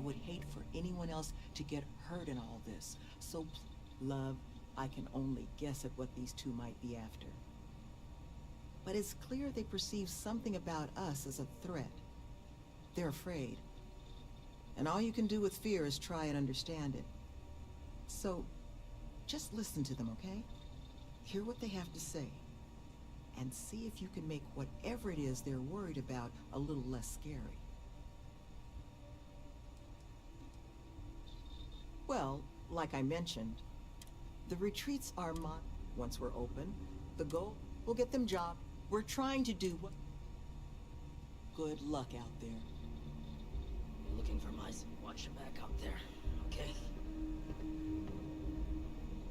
would hate for anyone else to get hurt in all this. So, love, I can only guess at what these two might be after. But it's clear they perceive something about us as a threat. They're afraid. And all you can do with fear is try and understand it. So, just listen to them, okay? Hear what they have to say. And see if you can make whatever it is they're worried about a little less scary. Well, like I mentioned, the retreats are once we're open. The goal, we'll get them jobs. We're trying to do what... Good luck out there. You're looking for mice. Watch your back out there, okay?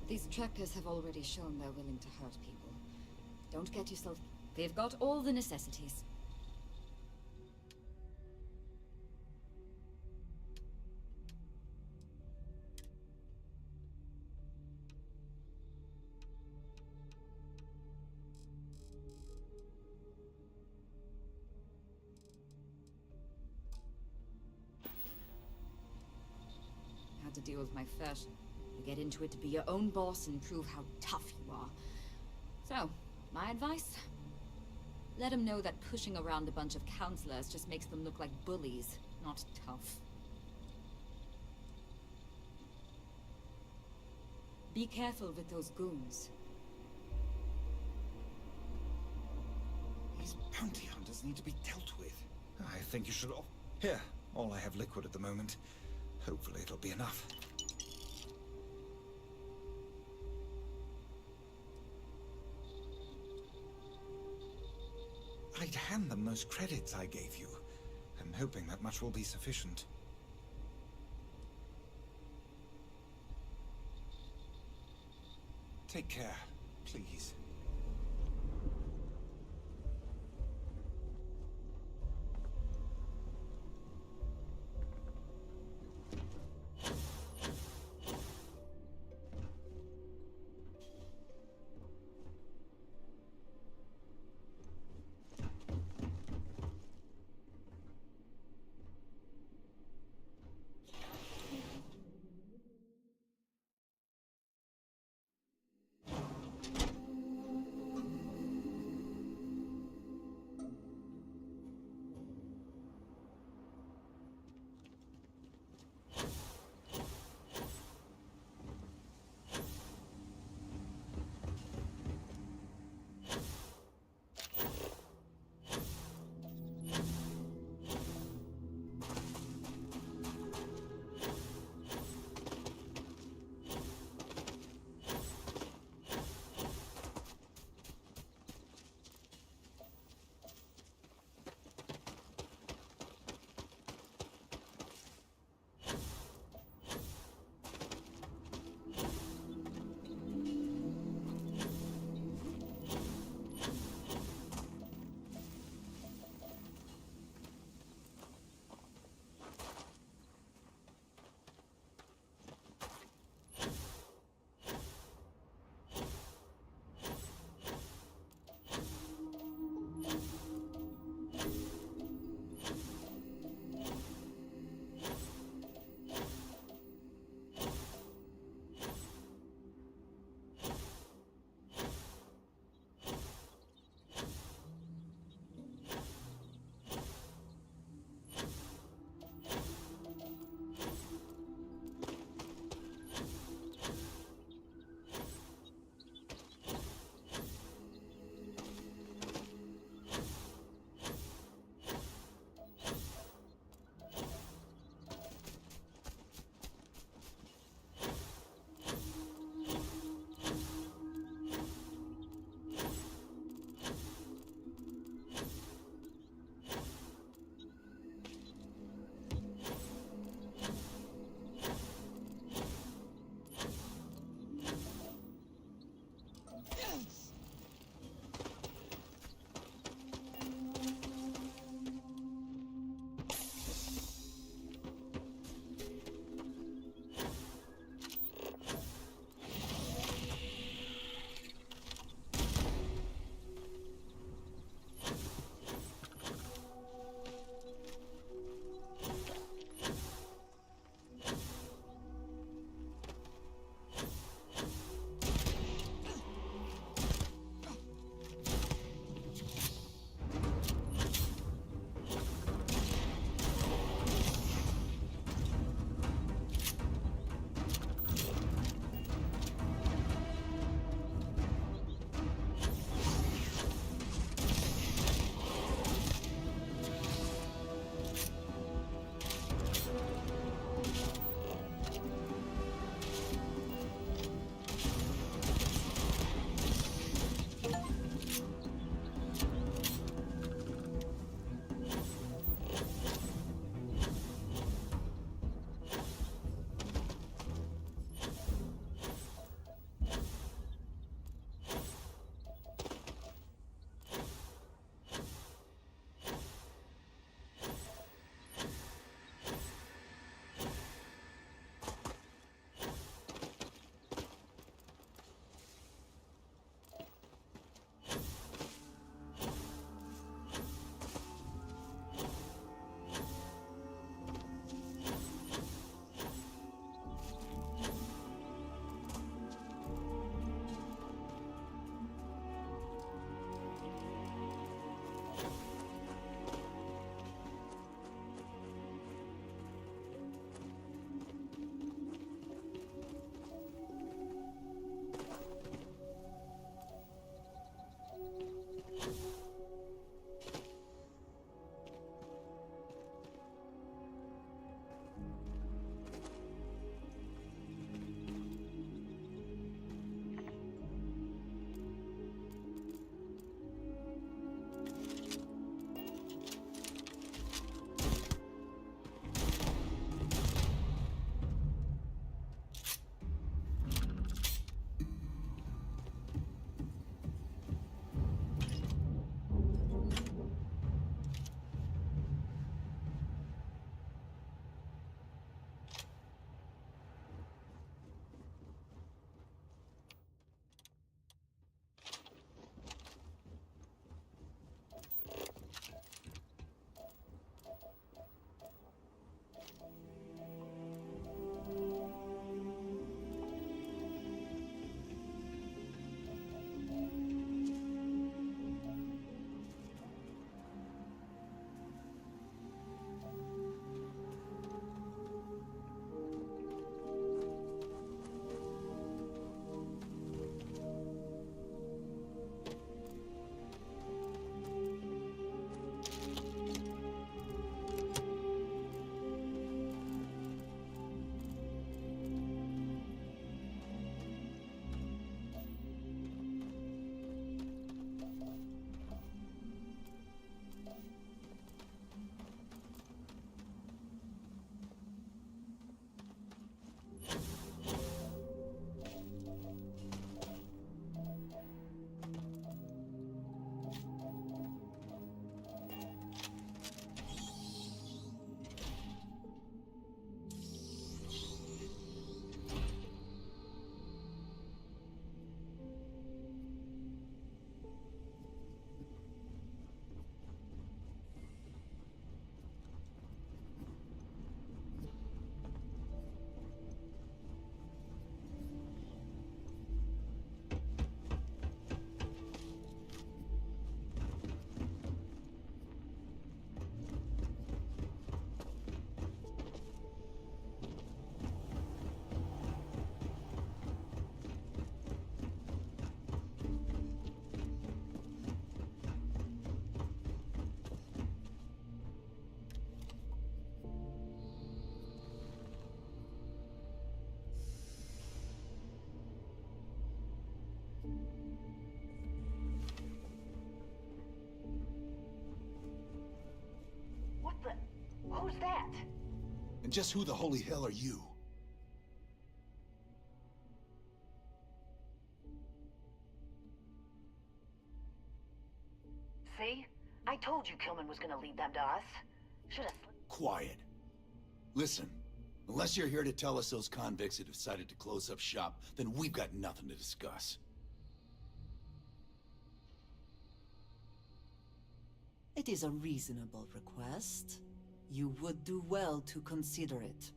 These trackers have already shown they're willing to hurt people. Don't get yourself... They've got all the necessities. Had to deal with my first. You get into it to be your own boss and prove how tough you are. So, my advice? Let them know that pushing around a bunch of counselors just makes them look like bullies, not tough. Be careful with those goons. These bounty hunters need to be dealt with. I think you should... Here, all I have liquid at the moment. Hopefully it'll be enough. I'd hand them those credits I gave you. I'm hoping that much will be sufficient. Take care, please. Who's that? And just who the holy hell are you? See? I told you Kilman was gonna lead them to us. Should've Quiet. Listen, unless you're here to tell us those convicts have decided to close up shop, then we've got nothing to discuss. It is a reasonable request. You would do well to consider it.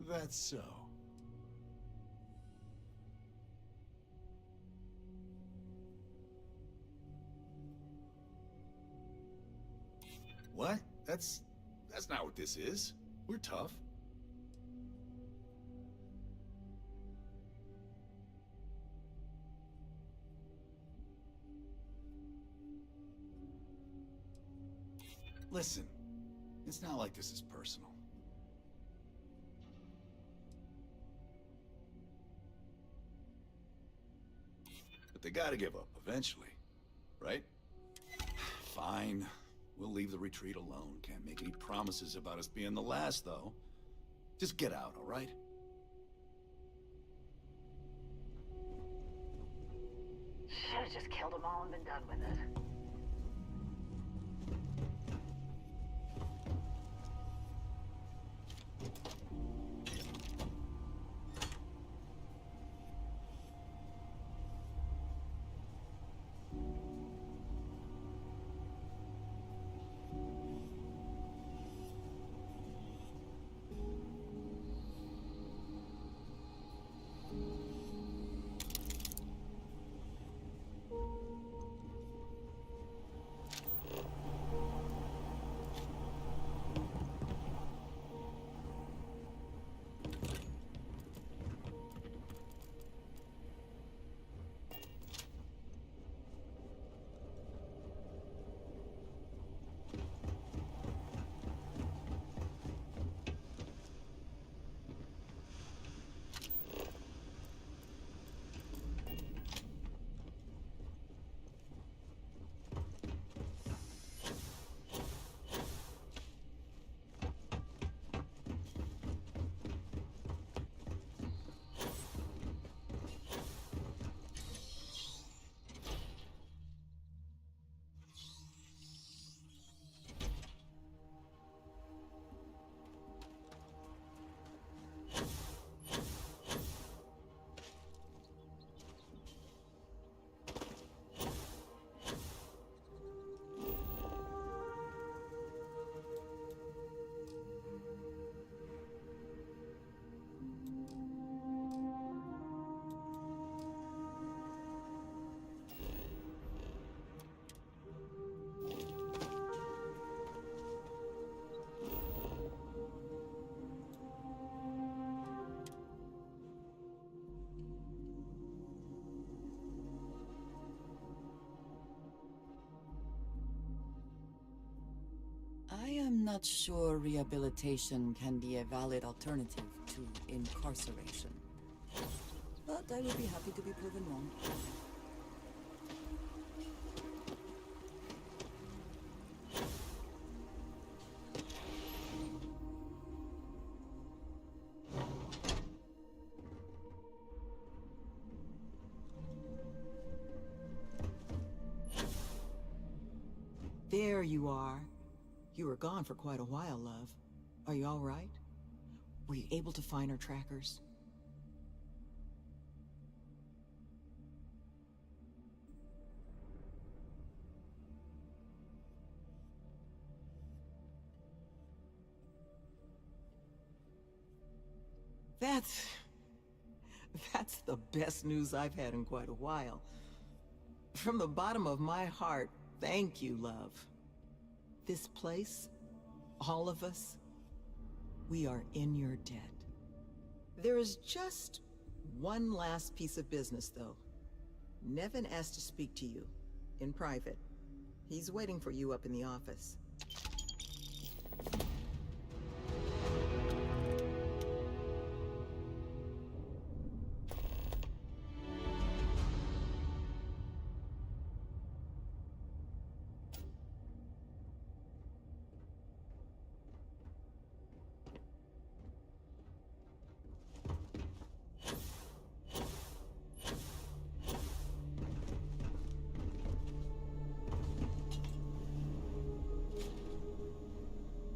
That's so. What? That's not what this is. We're tough. Listen, it's not like this is personal. But they gotta give up eventually, right? Fine. We'll leave the retreat alone. Can't make any promises about us being the last, though. Just get out, all right? Should've just killed them all and been done with it. I am not sure rehabilitation can be a valid alternative to incarceration. But I would be happy to be proven wrong. There you are. You were gone for quite a while, love. Are you all right? Were you able to find our trackers? That's the best news I've had in quite a while. From the bottom of my heart, thank you, love. This place, all of us, we are in your debt. There is just one last piece of business, though. Nevin asked to speak to you, in private. He's waiting for you up in the office.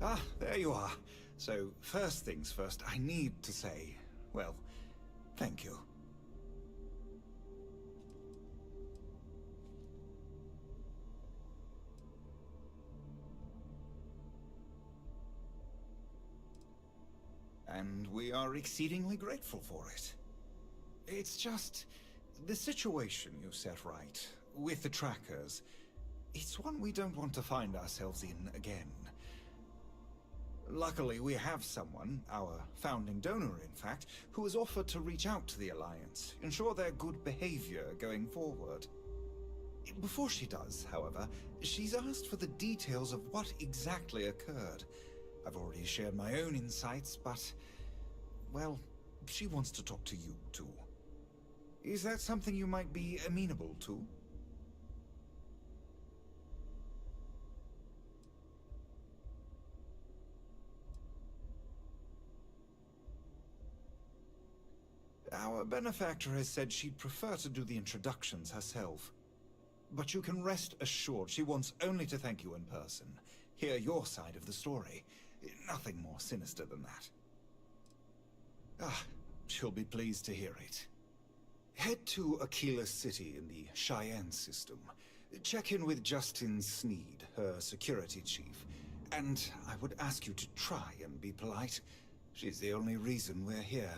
Ah, there you are. So, first things first, I need to say, well, thank you. And we are exceedingly grateful for it. It's just the situation you set right with the trackers. It's one we don't want to find ourselves in again. Luckily, we have someone, our founding donor in fact, who has offered to reach out to the Alliance, ensure their good behavior going forward. Before she does, however, she's asked for the details of what exactly occurred. I've already shared my own insights, but, well, she wants to talk to you too. Is that something you might be amenable to? Our benefactor has said she'd prefer to do the introductions herself. But you can rest assured she wants only to thank you in person, hear your side of the story. Nothing more sinister than that. Ah, she'll be pleased to hear it. Head to Aquila City in the Cheyenne system. Check in with Justin Sneed, her security chief. And I would ask you to try and be polite. She's the only reason we're here.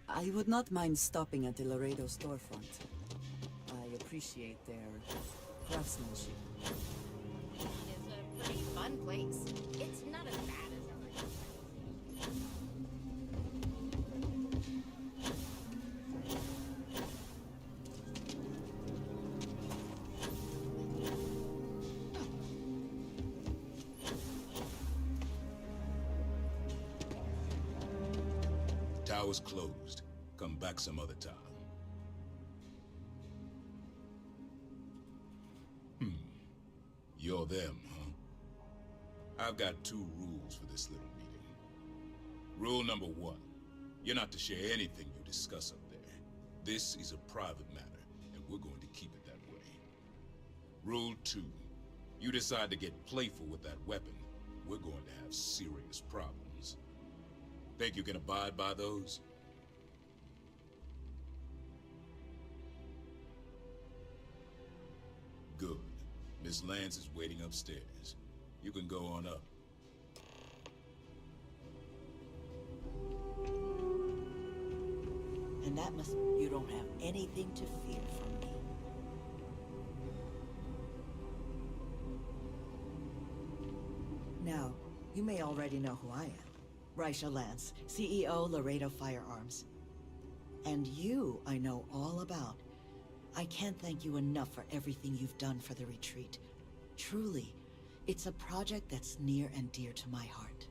I would not mind stopping at the Laredo storefront. I appreciate their craftsmanship. It's a pretty fun place. It's not as bad as other. Tower's closed. Come back some other time. You're them, huh? I've got two rules for this little meeting. Rule number 1, you're not to share anything you discuss up there. This is a private matter, and we're going to keep it that way. Rule 2, you decide to get playful with that weapon, we're going to have serious problems. Think you can abide by those? Good. Miss Lance is waiting upstairs. You can go on up. And that must... You don't have anything to fear from me. You may already know who I am. Raisha Lance, CEO, Laredo Firearms. And you, I know all about. I can't thank you enough for everything you've done for the retreat. Truly, it's a project that's near and dear to my heart.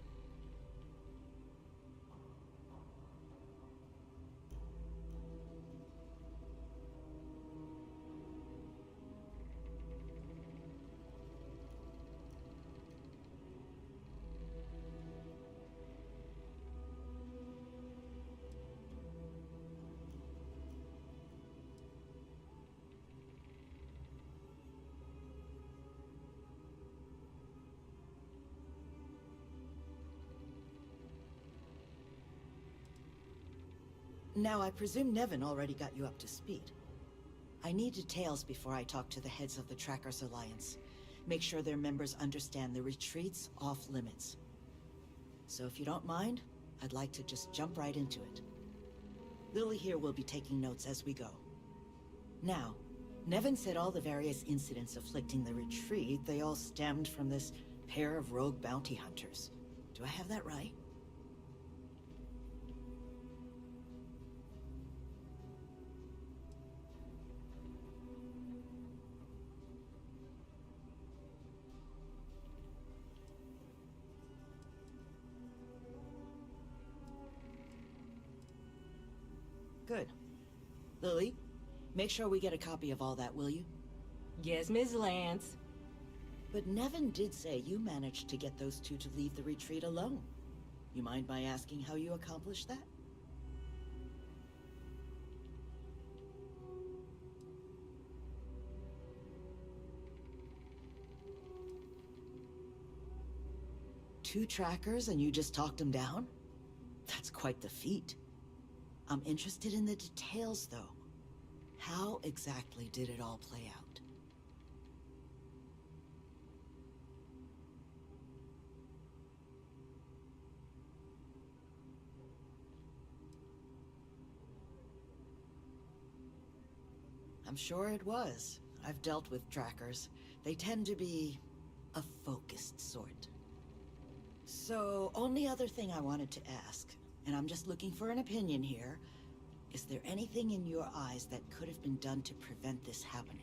Now, I presume Nevin already got you up to speed. I need details before I talk to the heads of the Trackers Alliance. Make sure their members understand the retreat's off limits. So if you don't mind, I'd like to just jump right into it. Lily here will be taking notes as we go. Now, Nevin said all the various incidents afflicting the retreat, they all stemmed from this pair of rogue bounty hunters. Do I have that right? Good. Lily, make sure we get a copy of all that, will you? Yes, Ms. Lance. But Nevin did say you managed to get those two to leave the retreat alone. You mind my asking how you accomplished that? Two trackers and you just talked them down? That's quite the feat. I'm interested in the details, though. How exactly did it all play out? I'm sure it was. I've dealt with trackers. They tend to be a focused sort. So, only other thing I wanted to ask, and I'm just looking for an opinion here. Is there anything in your eyes that could have been done to prevent this happening?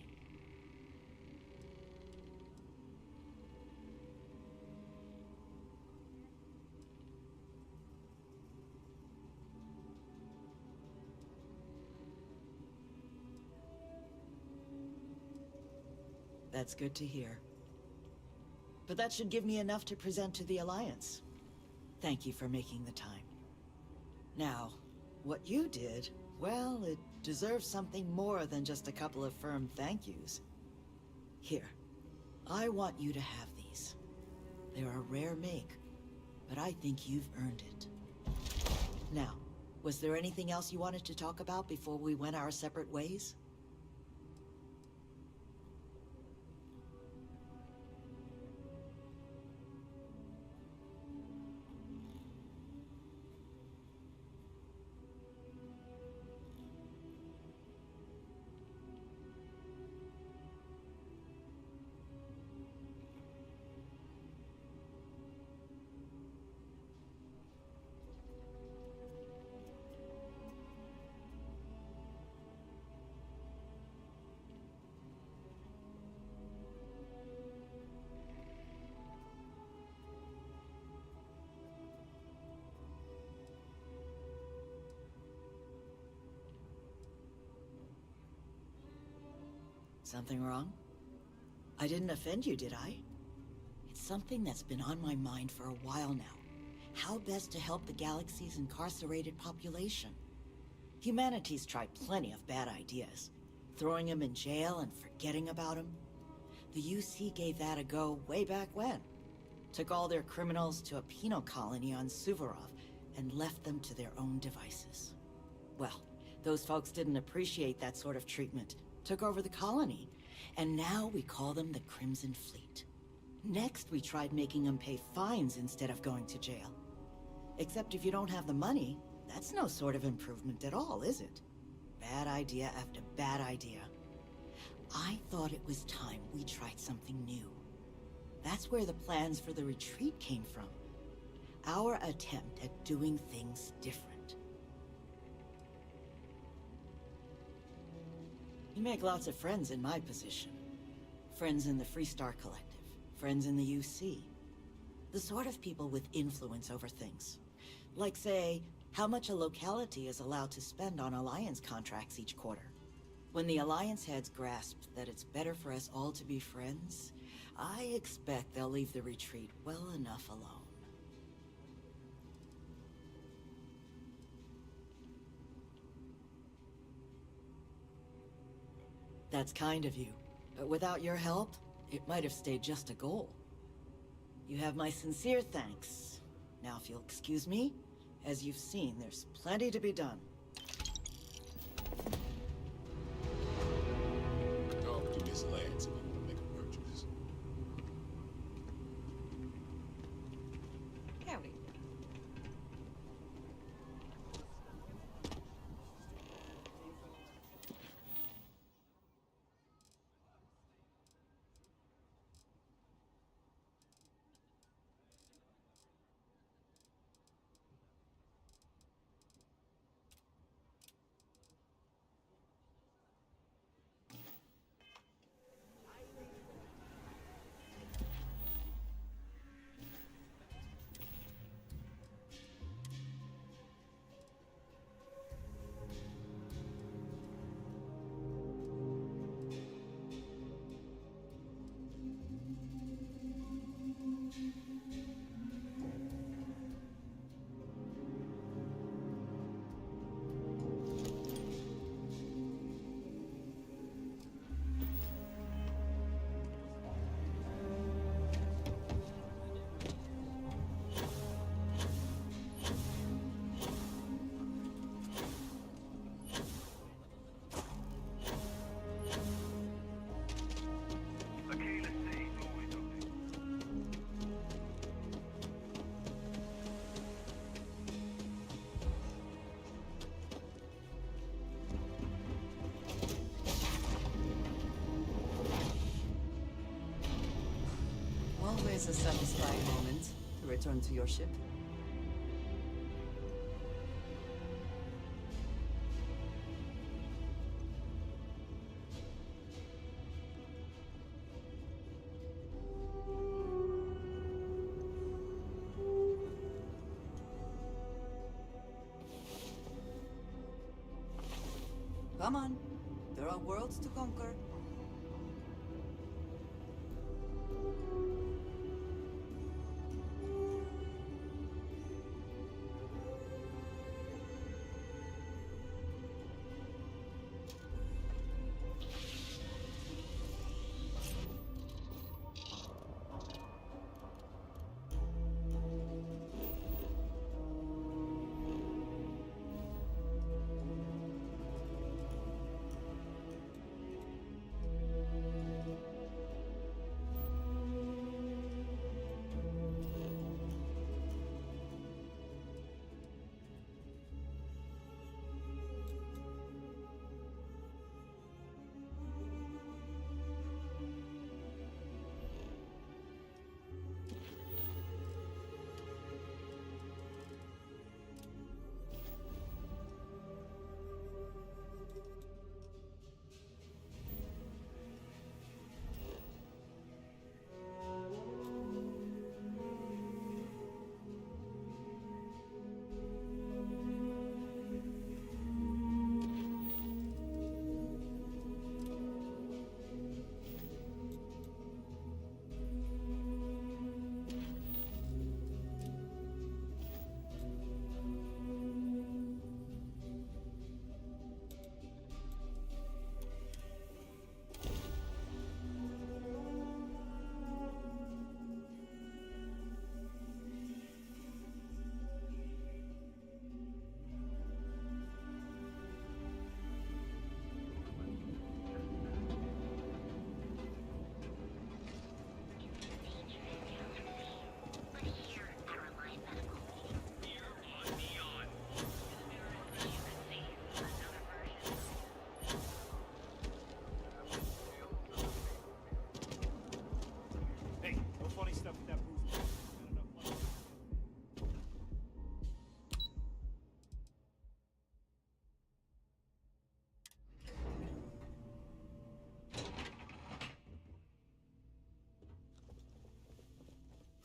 That's good to hear. But that should give me enough to present to the Alliance. Thank you for making the time. Now, what you did, well, it deserves something more than just a couple of firm thank yous. Here, I want you to have these. They're a rare make, but I think you've earned it. Now, was there anything else you wanted to talk about before we went our separate ways? Something wrong? I didn't offend you, did I? It's something that's been on my mind for a while now. How best to help the galaxy's incarcerated population? Humanity's tried plenty of bad ideas. Throwing them in jail and forgetting about them. The UC gave that a go way back when. Took all their criminals to a penal colony on Suvorov and left them to their own devices. Well, those folks didn't appreciate that sort of treatment. Took over the colony, and now we call them the Crimson Fleet. Next, we tried making them pay fines instead of going to jail. Except if you don't have the money, that's no sort of improvement at all, is it? Bad idea after bad idea. I thought it was time we tried something new. That's where the plans for the retreat came from. Our attempt at doing things different. You make lots of friends in my position. Friends in the Freestar Collective. Friends in the UC. The sort of people with influence over things. Like, say, how much a locality is allowed to spend on Alliance contracts each quarter. When the Alliance heads grasp that it's better for us all to be friends, I expect they'll leave the retreat well enough alone. That's kind of you. But without your help, it might have stayed just a goal. You have my sincere thanks. Now, if you'll excuse me, as you've seen, there's plenty to be done. Talk to Miss Lance if you want to make a purchase. Howdy. Always a satisfying moment to return to your ship. Come on, there are worlds to conquer.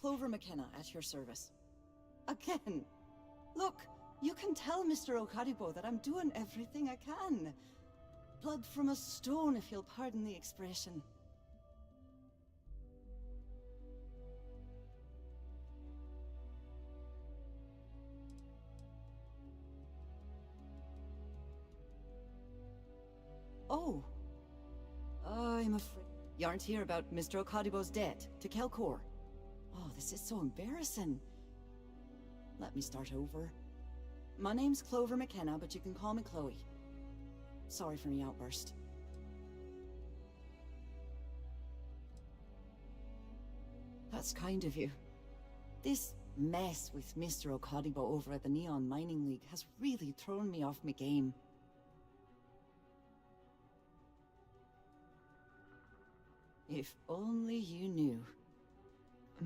Clover McKenna at your service. Again. Look, you can tell Mr. Okaribo that I'm doing everything I can. Blood from a stone, if you'll pardon the expression. Oh. I'm afraid you aren't here about Mr. Okadibo's debt to Kelkor. Oh, this is so embarrassing. Let me start over. My name's Clover McKenna, but you can call me Chloe. Sorry for my outburst. That's kind of you. This mess with Mr. Okadibo over at the Neon Mining League has really thrown me off my game. If only you knew.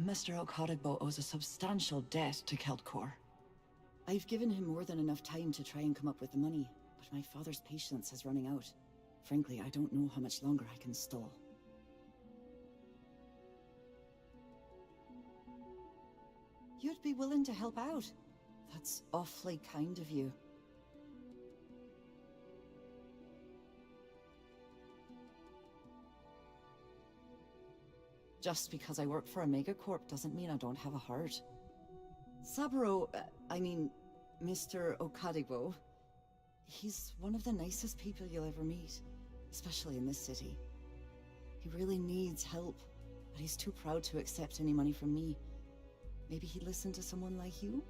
Mr. Okaribo owes a substantial debt to Kelkor. I've given him more than enough time to try and come up with the money, but my father's patience is running out. Frankly, I don't know how much longer I can stall. You'd be willing to help out. That's awfully kind of you. Just because I work for a megacorp doesn't mean I don't have a heart. Saburo, Mr. Okadibo, he's one of the nicest people you'll ever meet, especially in this city. He really needs help, but he's too proud to accept any money from me. Maybe he'd listen to someone like you?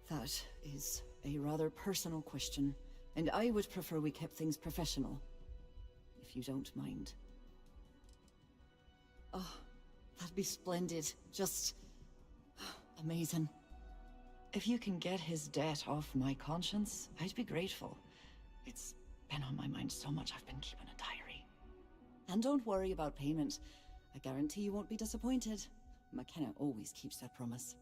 That is a rather personal question, and I would prefer we kept things professional, if you don't mind. Oh, that'd be splendid. Just amazing. If you can get his debt off my conscience, I'd be grateful. It's been on my mind so much I've been keeping a diary. And don't worry about payment. I guarantee you won't be disappointed. McKenna always keeps that promise.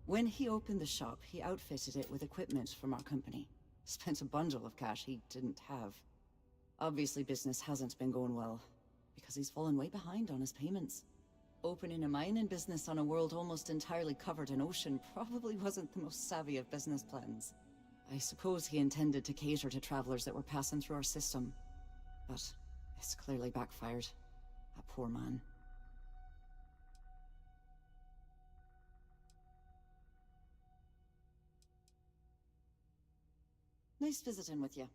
When he opened the shop, he outfitted it with equipment from our company. Spent a bundle of cash he didn't have. Obviously business hasn't been going well, because he's fallen way behind on his payments. Opening a mining business on a world almost entirely covered in ocean probably wasn't the most savvy of business plans. I suppose he intended to cater to travelers that were passing through our system, but it's clearly backfired. A poor man. Nice visiting with you.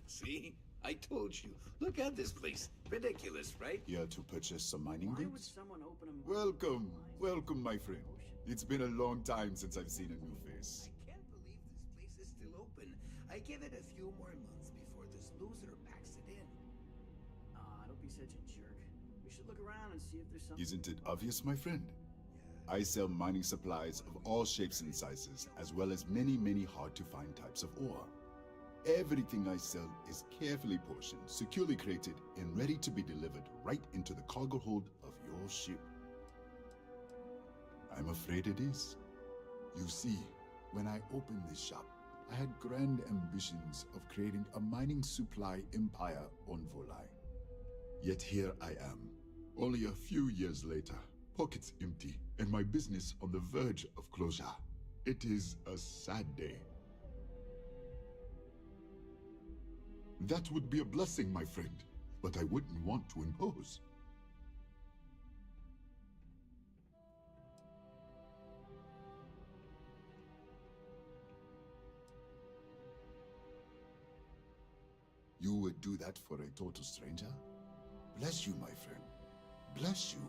See? I told you. Look at this place. Ridiculous, right? Here to purchase some mining Why would goods? someone open a Welcome, welcome, my friend. It's been a long time since I've seen a new face. I can't believe this place is still open. I give it a few more months before this loser packs it in. Don't be such a jerk. We should look around and see if there's something. Isn't it obvious, my friend? I sell mining supplies of all shapes and sizes, as well as many, many hard-to-find types of ore. Everything I sell is carefully portioned, securely crated, and ready to be delivered right into the cargo hold of your ship. I'm afraid it is. You see, when I opened this shop, I had grand ambitions of creating a mining supply empire on Volai. Yet here I am, only a few years later, pockets empty and my business on the verge of closure. It is a sad day. That would be a blessing, my friend, but I wouldn't want to impose. You would do that for a total stranger? Bless you, my friend. Bless you.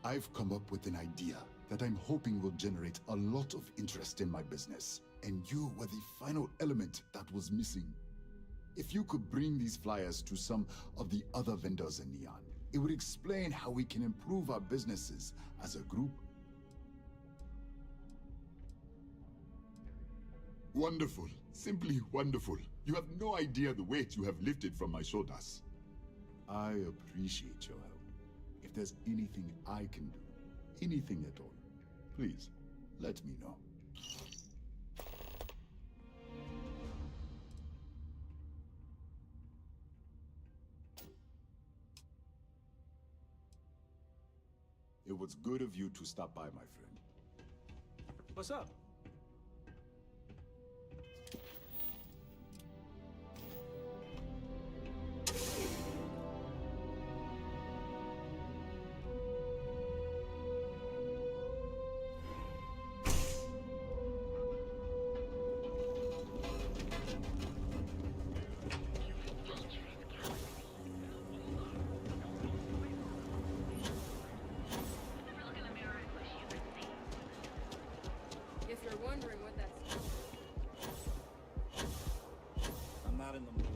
I've come up with an idea that I'm hoping will generate a lot of interest in my business. And you were the final element that was missing. If you could bring these flyers to some of the other vendors in Neon, it would explain how we can improve our businesses as a group. Wonderful. Simply wonderful. You have no idea the weight you have lifted from my shoulders. I appreciate your help. If there's anything I can do, anything at all, please, let me know. It was good of you to stop by, my friend. What's up? If you're wondering what that's... I'm not in the mood.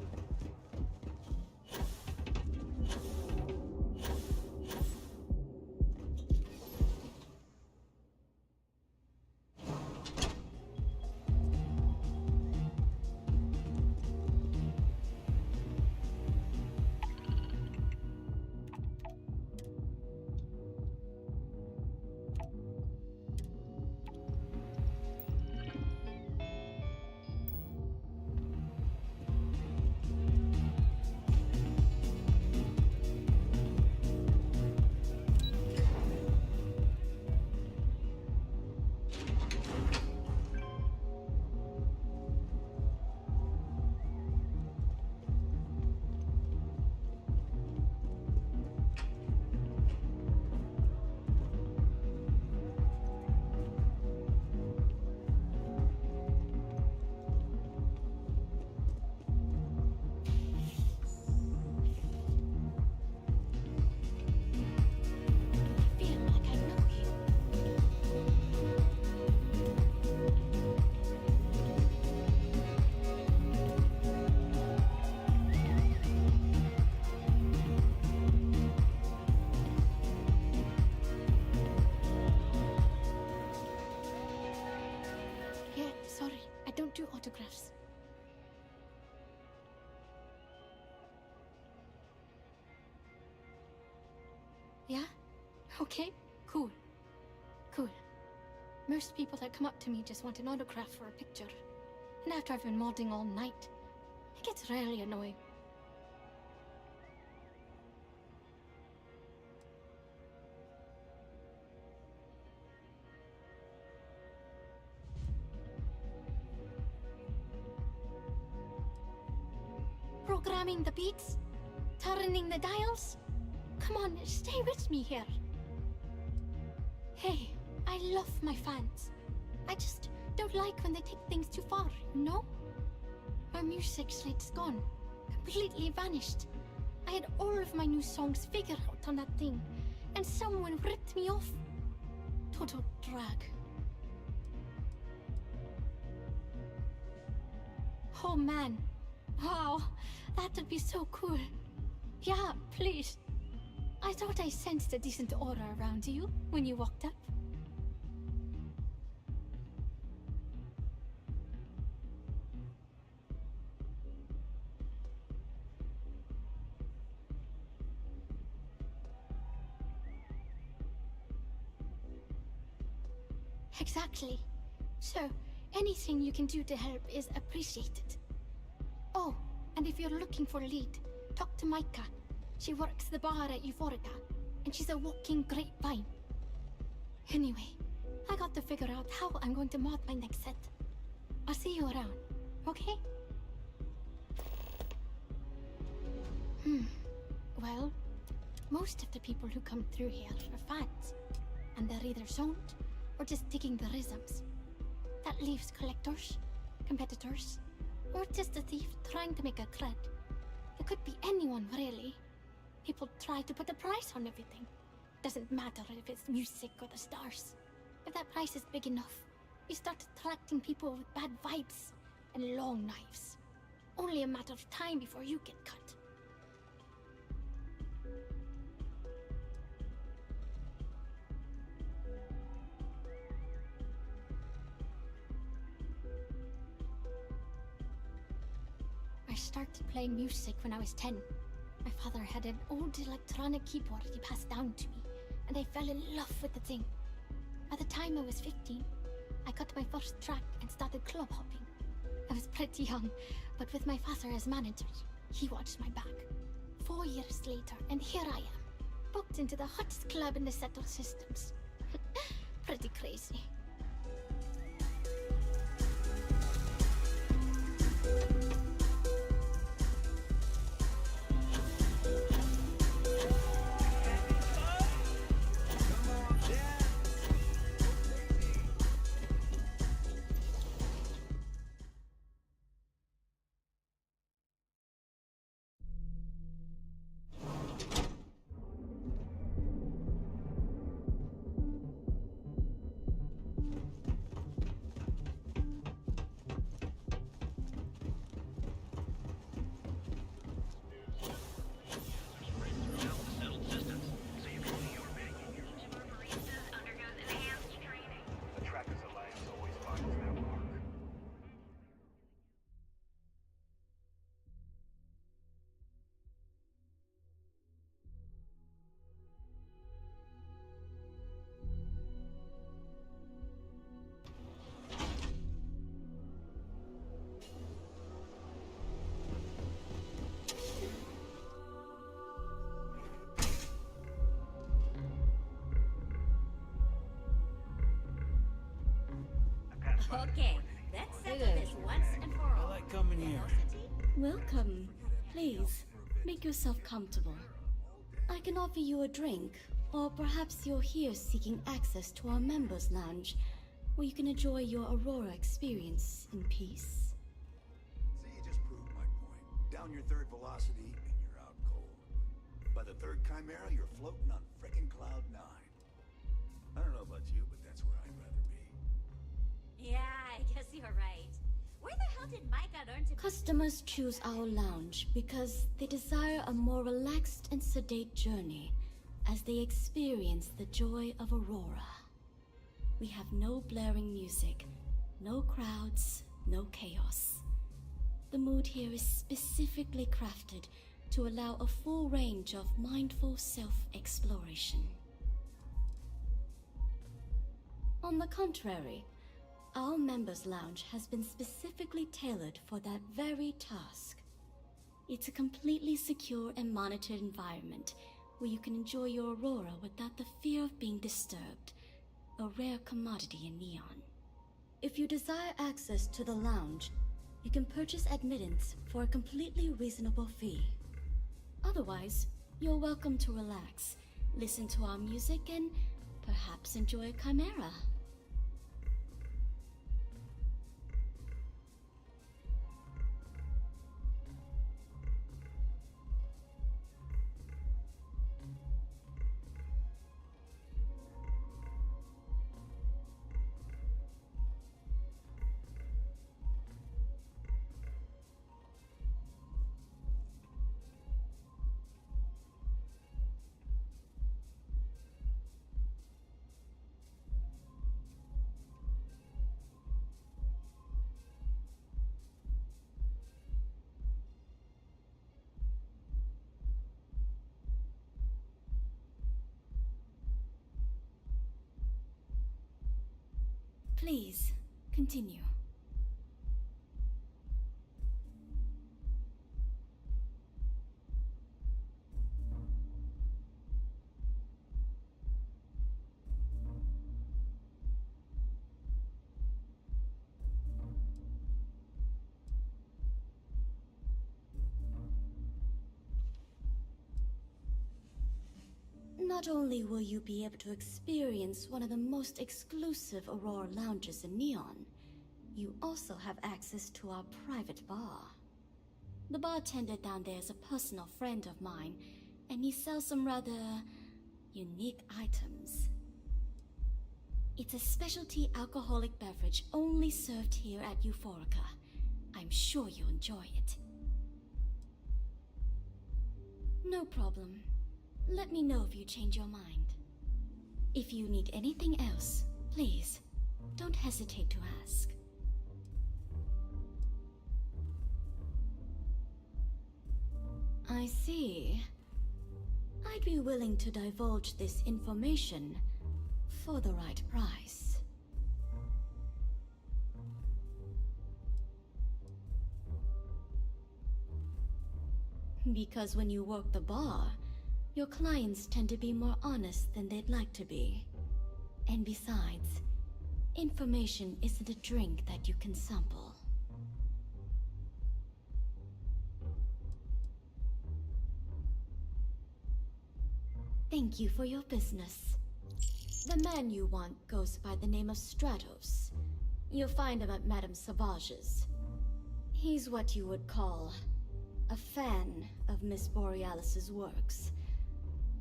do autographs. Yeah? Okay, cool. Cool. Most people that come up to me just want an autograph for a picture. And after I've been modding all night, it gets really annoying. Programming the beats? Turning the dials? Come on, stay with me here. Hey, I love my fans. I just don't like when they take things too far, you know? My music slate's gone. Completely vanished. I had all of my new songs figured out on that thing, and someone ripped me off. Total drag. Oh man. Wow, that would be so cool. Yeah, please. I thought I sensed a decent aura around you when you walked up. Exactly. So, anything you can do to help is appreciated. Oh, and if you're looking for a lead, talk to Micah. She works the bar at Euphorica, and she's a walking grapevine. Anyway, I got to figure out how I'm going to mod my next set. I'll see you around, okay? Well, most of the people who come through here are fans, and they're either zoned or just digging the rhythms. That leaves collectors, competitors, or just a thief trying to make a cred. It could be anyone, really. People try to put a price on everything. Doesn't matter if it's music or the stars. If that price is big enough, you start attracting people with bad vibes and long knives. Only a matter of time before you get cut. I started playing music when I was 10. My father had an old electronic keyboard he passed down to me, and I fell in love with the thing. By the time I was 15, I got my first track and started club hopping. I was pretty young, but with my father as manager, he watched my back. 4 years later, and here I am, booked into the hottest club in the Settle Systems. Pretty crazy. Okay, let's settle this once and for all. I like coming here. Welcome. Please, make yourself comfortable. I can offer you a drink, or perhaps you're here seeking access to our members' lounge, where you can enjoy your Aurora experience in peace. See, you just proved my point. Down your third velocity, and you're out cold. By the third Chimera, you're floating on frickin' Cloud 9. I don't know about you, but that's where I'd rather be. Yeah, I guess you're right. Where the hell did Micah learn to... Customers choose our lounge because they desire a more relaxed and sedate journey as they experience the joy of Aurora. We have no blaring music, no crowds, no chaos. The mood here is specifically crafted to allow a full range of mindful self-exploration. On the contrary, our members' lounge has been specifically tailored for that very task. It's a completely secure and monitored environment where you can enjoy your Aurora without the fear of being disturbed, a rare commodity in Neon. If you desire access to the lounge, you can purchase admittance for a completely reasonable fee. Otherwise, you're welcome to relax, listen to our music, and perhaps enjoy a Chimera. Please, continue. Not only will you be able to experience one of the most exclusive Aurora lounges in Neon, you also have access to our private bar. The bartender down there is a personal friend of mine, and he sells some rather unique items. It's a specialty alcoholic beverage only served here at Euphorica. I'm sure you'll enjoy it. No problem. Let me know if you change your mind. If you need anything else, please, don't hesitate to ask. I see. I'd be willing to divulge this information for the right price. Because when you work the bar, your clients tend to be more honest than they'd like to be. And besides, information isn't a drink that you can sample. Thank you for your business. The man you want goes by the name of Stratos. You'll find him at Madame Savage's. He's what you would call a fan of Miss Borealis's works.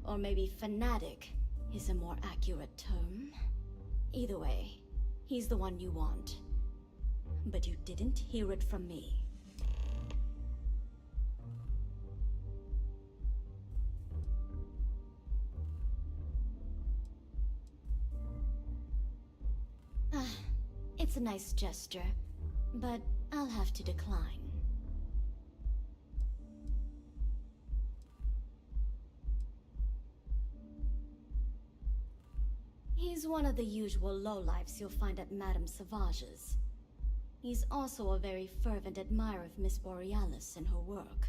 Or maybe fanatic is a more accurate term. Either way, he's the one you want. But you didn't hear it from me. It's a nice gesture, but I'll have to decline. He's one of the usual lowlifes you'll find at Madame Savage's. He's also a very fervent admirer of Miss Borealis and her work.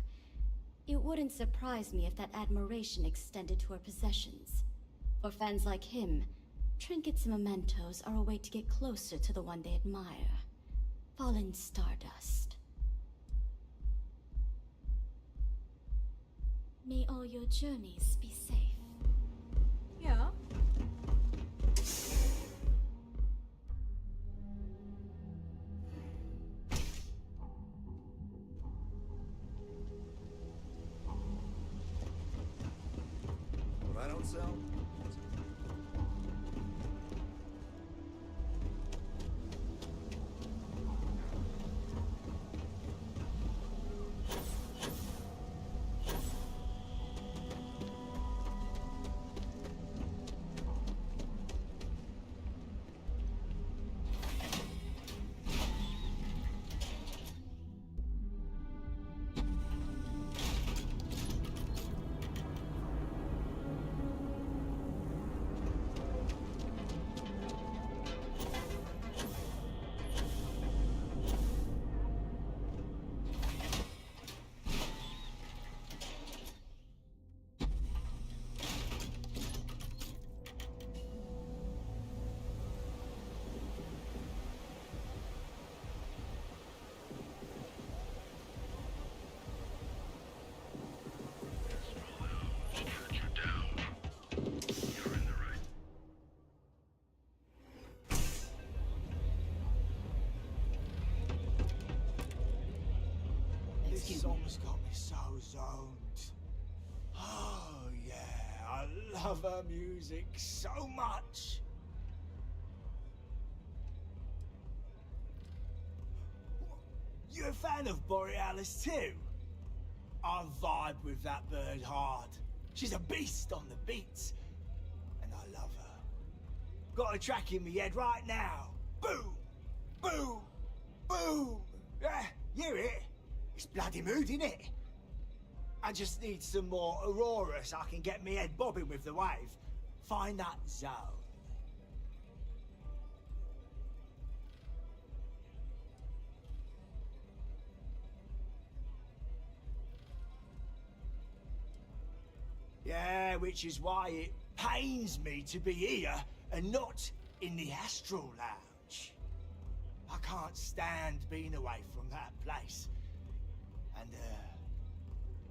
It wouldn't surprise me if that admiration extended to her possessions. For fans like him, trinkets and mementos are a way to get closer to the one they admire. Fallen stardust. May all your journeys be safe. Yeah. What I don't sell? This song's got me so zoned. Oh yeah, I love her music so much. You a fan of Borealis too? I vibe with that bird hard. She's a beast on the beats, and I love her. Got a track in my head right now. Boom, boom, boom. Yeah, hear it? It's bloody mood, innit? I just need some more Aurora so I can get me head bobbing with the wave. Find that zone. Yeah, which is why it pains me to be here and not in the Astral Lounge. I can't stand being away from that place.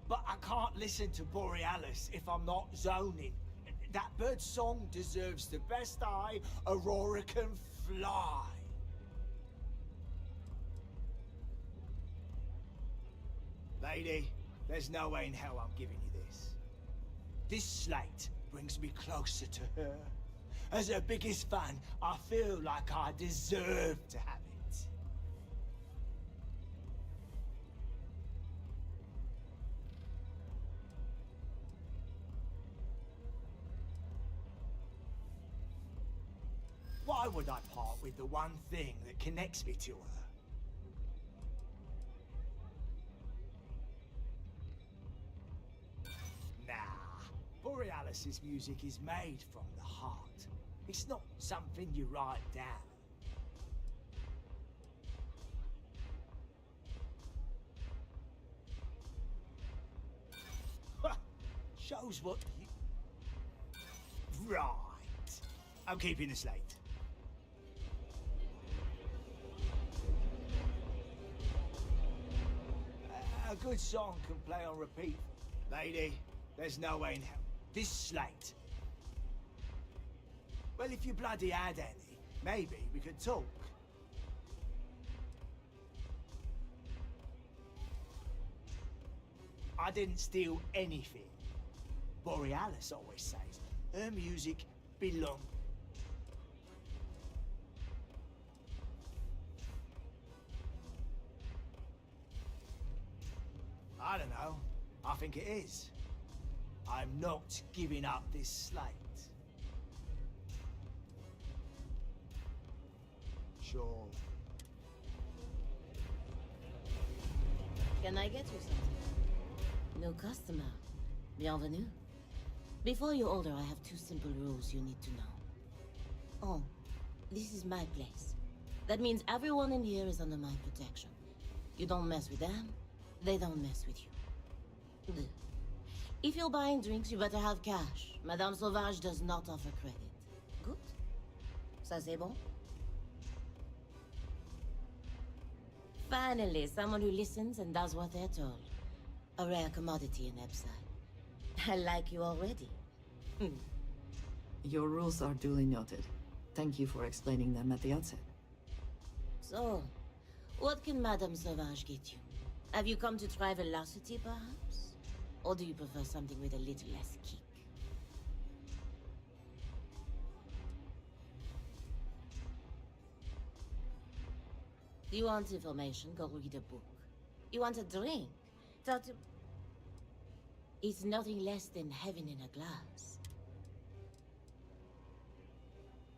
But I can't listen to Borealis if I'm not zoning. That bird's song deserves the best eye Aurora can fly. Lady, there's no way in hell I'm giving you this. This slate brings me closer to her. As her biggest fan, I feel like I deserve to have it. Why would I part with the one thing that connects me to her? Nah, Borealis's music is made from the heart. It's not something you write down. Shows what you... Right. I'm keeping the slate. A good song can play on repeat. Lady, there's no way in hell. This slate. Well, if you bloody had any, maybe we could talk. I didn't steal anything. Borealis always says her music belongs. I don't know. I think it is. I'm not giving up this slate. Sure. Can I get you something? No customer. Bienvenue. Before you order, I have 2 simple rules you need to know. Oh, this is my place. That means everyone in here is under my protection. You don't mess with them, they don't mess with you. Good. If you're buying drinks, you better have cash. Madame Sauvage does not offer credit. Good? Ça c'est bon? Finally, someone who listens and does what they're told. A rare commodity in Epside. I like you already. Your rules are duly noted. Thank you for explaining them at the outset. So, what can Madame Sauvage get you? Have you come to try velocity, perhaps? Or do you prefer something with a little less kick? You want information? Go read a book. You want a drink? Talk to... It's nothing less than heaven in a glass.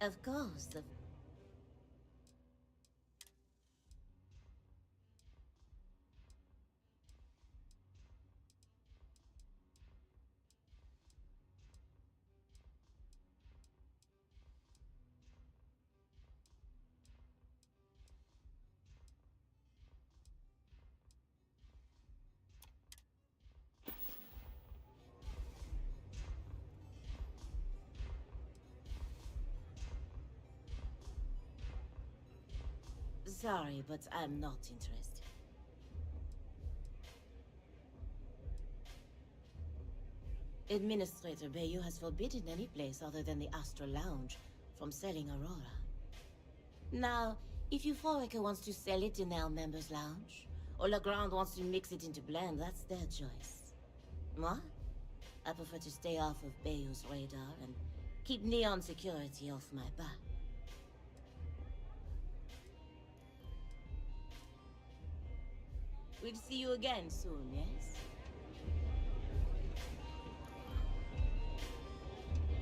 Of course, Sorry, but I'm not interested. Administrator Bayou has forbidden any place other than the Astral Lounge from selling Aurora. Now, if Euphorica wants to sell it in their members' lounge, or Legrand wants to mix it into blend, that's their choice. Moi? I prefer to stay off of Bayou's radar and keep Neon security off my back. We'll see you again soon, yes?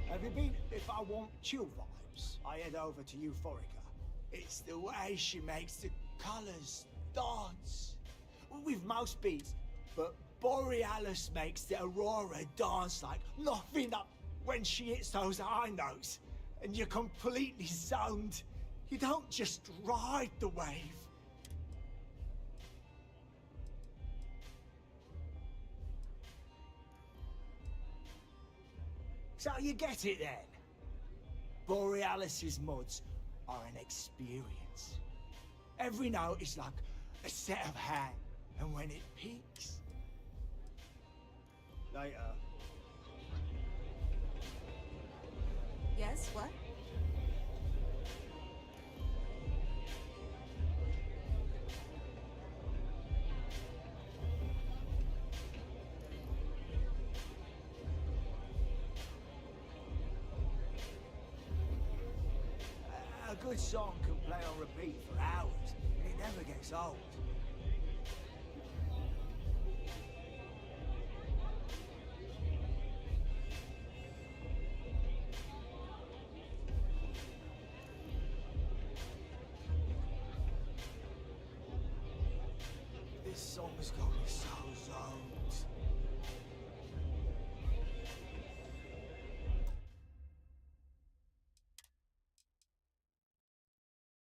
Have you been? If I want chill vibes, I head over to Euphorica. It's the way she makes the colors dance. With most beats, but Borealis makes the Aurora dance like nothing up when she hits those high notes. And you're completely zoned. You don't just ride the wave. So you get it then? Borealis's mods are an experience. Every note is like a set of hands, and when it peaks... Later. Yes, what? A good song can play on repeat for hours, and it never gets old. This song's got me so